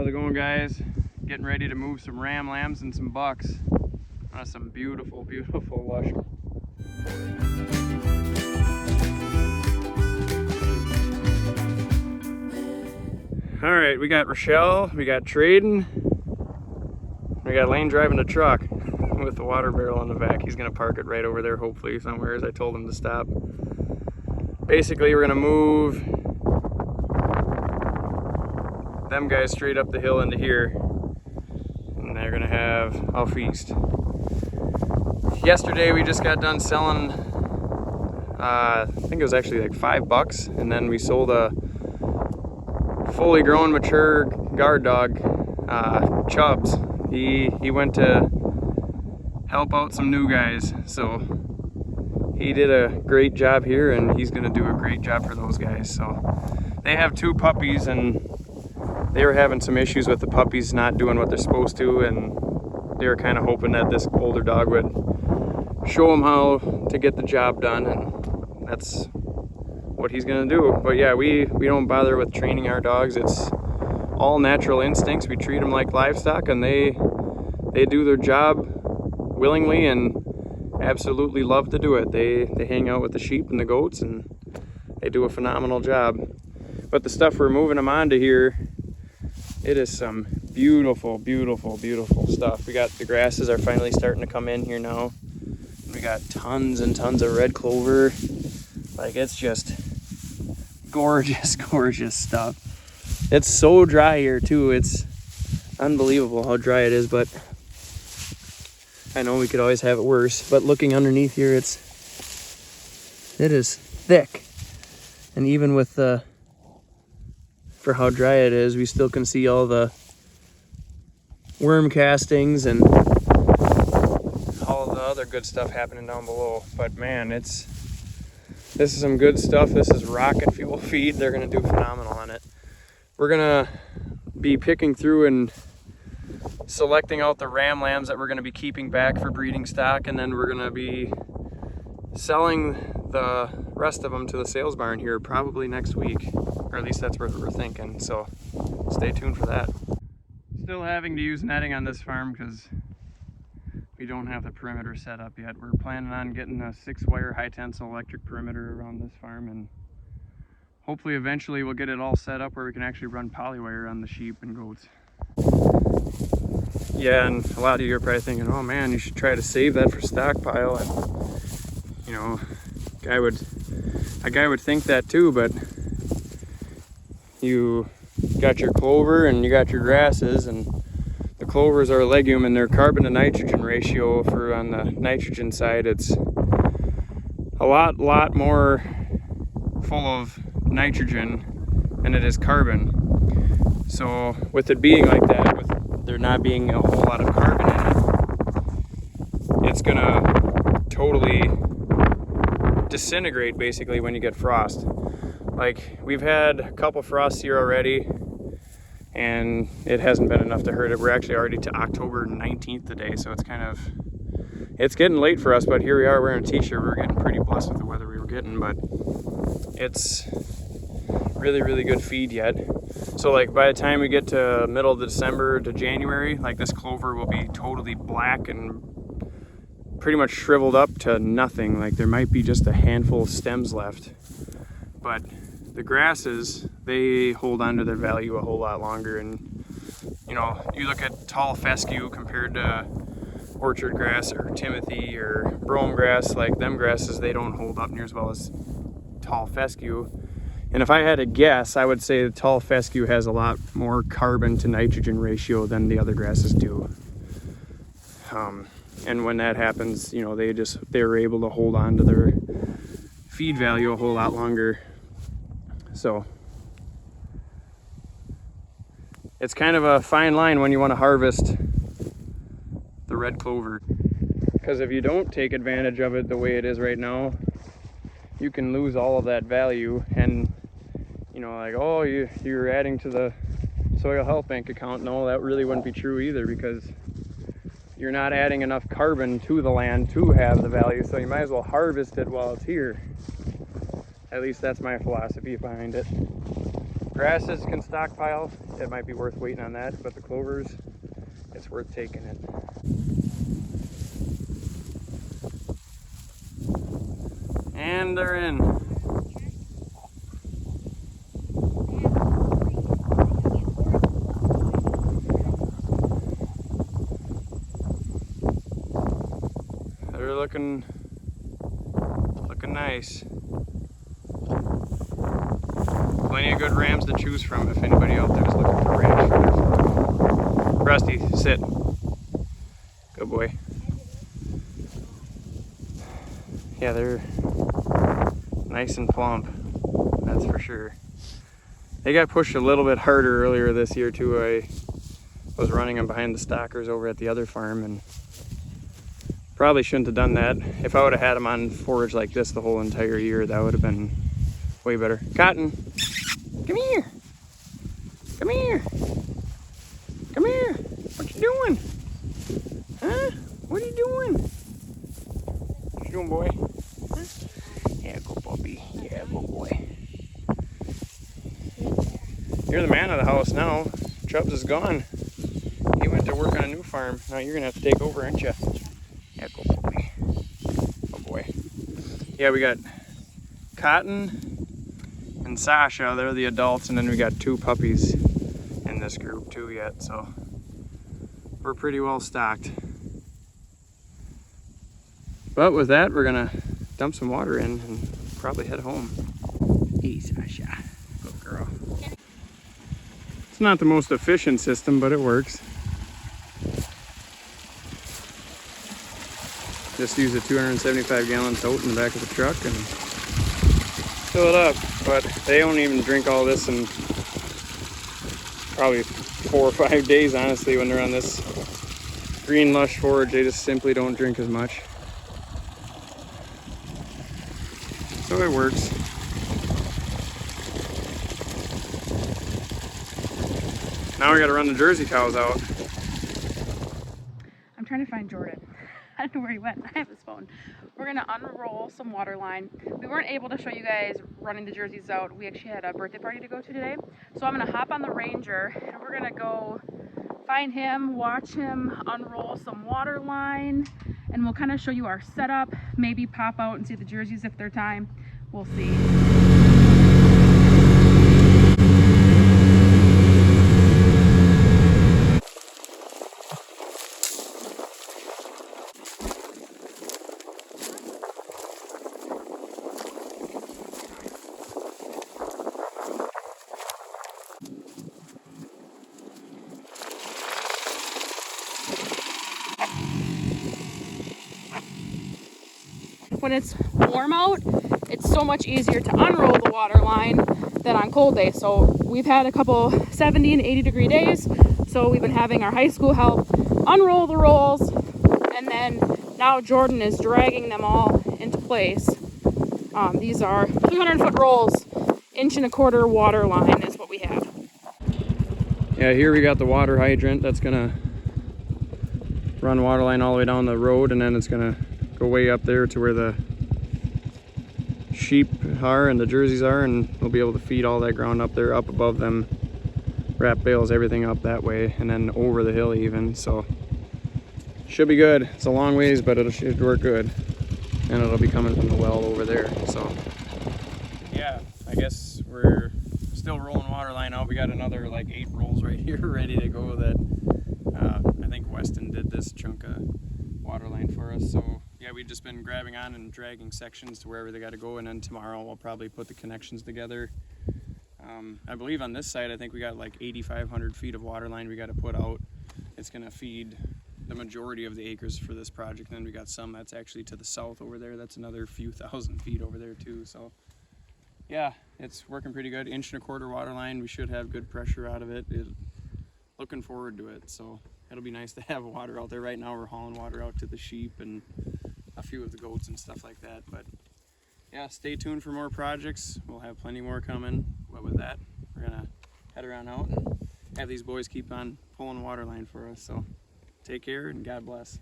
How's it going, guys? Getting ready to move some ram lambs and some bucks on some beautiful, beautiful lush. All right, we got Rochelle, we got Traden, we got Lane driving the truck with the water barrel on the back. He's gonna park it right over there, hopefully somewhere, as I told him to stop. Basically, we're gonna move them guys straight up the hill into here, and they're gonna have a feast. Yesterday we just got done selling, I think it was actually like $5, and then we sold a fully grown mature guard dog, Chubbs. He went to help out some new guys, so he did a great job here, and he's gonna do a great job for those guys. So they have 2 puppies, and they were having some issues with the puppies not doing what they're supposed to, and they were kind of hoping that this older dog would show them how to get the job done, and that's what he's gonna do. But yeah, we don't bother with training our dogs. It's all natural instincts. We treat them like livestock, and they do their job willingly and absolutely love to do it. They hang out with the sheep and the goats, and they do a phenomenal job. But the stuff we're moving them onto here, it is some beautiful, beautiful, beautiful stuff. We got the grasses are finally starting to come in here now. We got tons and tons of red clover. Like, it's just gorgeous, gorgeous stuff. It's so dry here too. It's unbelievable how dry it is, but I know we could always have it worse. But looking underneath here, it is thick. And even with for how dry it is, we still can see all the worm castings and all the other good stuff happening down below. But man, this is some good stuff. This is rocket fuel feed. They're gonna do phenomenal on it. We're gonna be picking through and selecting out the ram lambs that we're gonna be keeping back for breeding stock, and then we're gonna be selling the rest of them to the sales barn here probably next week, or at least that's what we're thinking. So stay tuned for that. Still having to use netting on this farm because we don't have the perimeter set up yet. We're planning on getting a 6-wire high tensile electric perimeter around this farm, and hopefully eventually we'll get it all set up where we can actually run polywire on the sheep and goats. Yeah, and a lot of you are probably thinking, oh man, you should try to save that for stockpile. And you know, a guy would think that too, but you got your clover and you got your grasses, and the clovers are a legume, and their carbon to nitrogen ratio for on the nitrogen side, it's a lot more full of nitrogen than it is carbon. So with it being like that, with there not being a whole lot of carbon in it, it's gonna totally disintegrate basically when you get frost. Like, we've had a couple frosts here already, and it hasn't been enough to hurt it. We're actually already to October 19th today, so it's getting late for us, but here we are wearing a t-shirt. We're getting pretty blessed with the weather we were getting, but it's really, really good feed yet. So like by the time we get to middle of December to January, like this clover will be totally black and pretty much shriveled up to nothing. Like there might be just a handful of stems left, but the grasses, they hold on to their value a whole lot longer. And you know, you look at tall fescue compared to orchard grass or timothy or brome grass, like them grasses, they don't hold up near as well as tall fescue. And if I had to guess, I would say the tall fescue has a lot more carbon to nitrogen ratio than the other grasses do. And when that happens, you know, they were able to hold on to their feed value a whole lot longer. So it's kind of a fine line when you want to harvest the red clover, because if you don't take advantage of it the way it is right now, you can lose all of that value. And you know, like, oh, you're adding to the soil health bank account. No, that really wouldn't be true either, because you're not adding enough carbon to the land to have the value, so you might as well harvest it while it's here. At least that's my philosophy behind it. Grasses can stockpile, it might be worth waiting on that, but the clovers, it's worth taking it. And they're in. They're looking nice. Plenty of good rams to choose from if anybody out there is looking for rams for their farm. Rusty, sit. Good boy. Yeah, they're nice and plump, that's for sure. They got pushed a little bit harder earlier this year too. I was running them behind the stockers over at the other farm and probably shouldn't have done that. If I would have had them on forage like this the whole entire year, that would have been way better. Cotton, come here. Come here. Come here. What you doing? Huh? What are you doing? What you doing, boy? Huh? Yeah, go puppy. Yeah, go boy. You're the man of the house now. Chubbs is gone. He went to work on a new farm. Now you're gonna have to take over, aren't you? Yeah, go puppy. Oh boy. Yeah, we got Cotton and Sasha. They're the adults, and then we got 2 puppies in this group too yet. So we're pretty well stocked. But with that, we're gonna dump some water in and probably head home. Hey, Sasha. Good girl. It's not the most efficient system, but it works. Just use a 275-gallon tote in the back of the truck and fill it up. But they don't even drink all this in probably 4 or 5 days, honestly, when they're on this green lush forage. They just simply don't drink as much. So it works. Now we gotta run the Jersey cows out. I'm trying to find Jordan. I don't know where he went. I have his phone. We're gonna unroll some water line. We weren't able to show you guys running the jerseys out. We actually had a birthday party to go to today. So I'm gonna hop on the Ranger and we're gonna go find him, watch him unroll some water line, and we'll kind of show you our setup, maybe pop out and see the jerseys if they're time. We'll see. When it's warm out, it's so much easier to unroll the water line than on cold days. So we've had a couple 70 and 80 degree days. So we've been having our high school help unroll the rolls. And then now Jordan is dragging them all into place. These are 300-foot rolls, 1.25 inch water line is what we have. Yeah, here we got the water hydrant that's gonna run water line all the way down the road, and then it's gonna go way up there to where the sheep are and the jerseys are, and we'll be able to feed all that ground up there, up above them wrap bales, everything up that way, and then over the hill even. So should be good. It's a long ways, but it should work good, and it'll be coming from the well over there. So yeah, I guess we're still rolling water line out. We got another like 8 rolls right here ready to go that I think Weston did this chunk of water line for us. So yeah, we've just been grabbing on and dragging sections to wherever they got to go, and then tomorrow we'll probably put the connections together. I believe on this side, I think we got like 8,500 feet of water line we got to put out. It's going to feed the majority of the acres for this project. And then we got some that's actually to the south over there. That's another few thousand feet over there too. So yeah, it's working pretty good. 1.25 inch water line. We should have good pressure out of it. Looking forward to it. So it'll be nice to have water out there. Right now we're hauling water out to the sheep and a few of the goats and stuff like that. But yeah, stay tuned for more projects. We'll have plenty more coming. But with that, we're gonna head around out and have these boys keep on pulling water line for us. So take care and God bless.